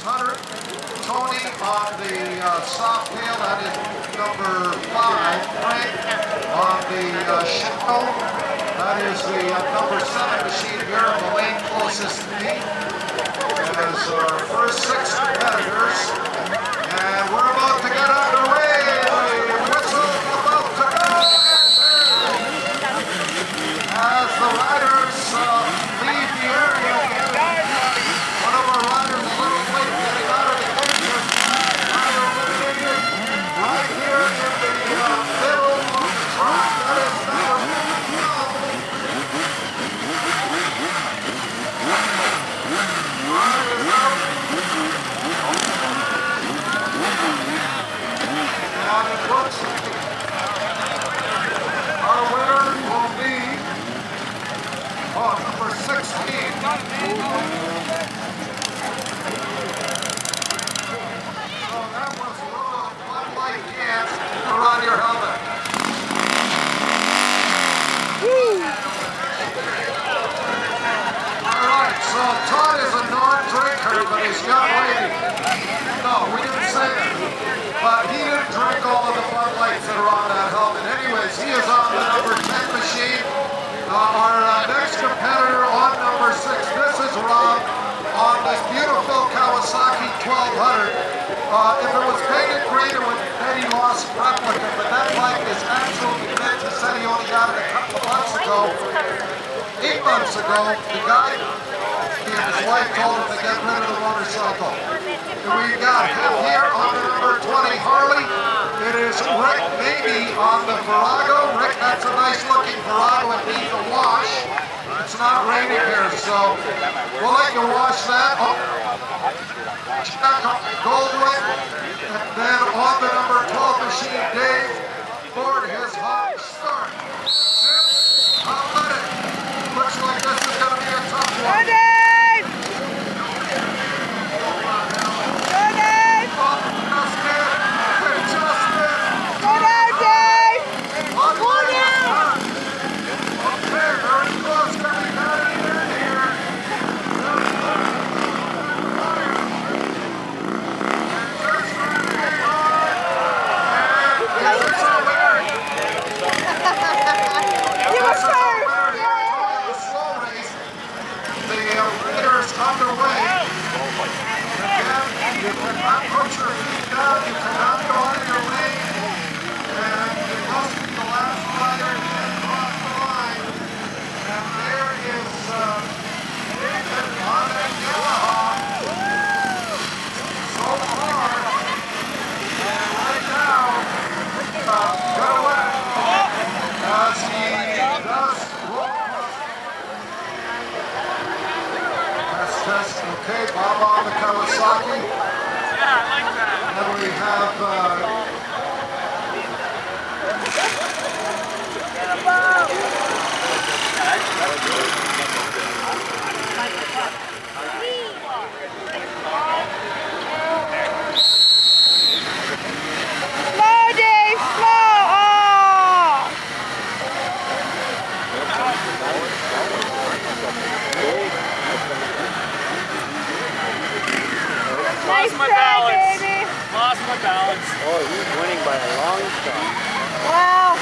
600. Tony on the soft tail, that is number 5. Frank on the shadow, that is the number 7 machine here in the lane closest to me. As our first 6 competitors, and we're about to get underway. The whistle about to go, as the riders leave the area. One of our riders a little late getting out of the picture. Rider eliminated right here in the middle of the track. That is number 12. And it looks like our winner will be number 16. So that was wrong. One light chance around your helmet. Alright, so Todd is a non-drinker, but he's not waiting. No, we didn't say that. But he didn't drink all of the Bud Lights that are on that helmet. Anyways, he is on the number 10 machine. Our next competitor on number 6, this is Rob on this beautiful Kawasaki 1200. If it was painted green, it would be Petty Loss replica, but that bike is absolutely mint. He said he only got it a couple months ago. 8 months ago, the guy and his wife told him to get rid of the motorcycle. We got him here on the number 20 Harley. It is Rick Maybe on the Virago. Rick, that's a nice looking Virago. It needs a wash. It's not raining here, so we'll let you wash that. Check on Goldwyn. And then on the number 12 machine, Dave for his hot start. How about it? Looks like this is going to be a tough one. Underway. Again, you cannot put your feet down, you cannot go out of your lane, and you must be the last rider to cross the line. And there is David on that Yamaha. So far, and right now, gonna win as he does roll. Test, okay, Bob on the Kawasaki. Yeah, I like that. And then we have slow, Dave, slow. Nice try, baby. Lost my balance. Oh, he's winning by a long shot. Wow.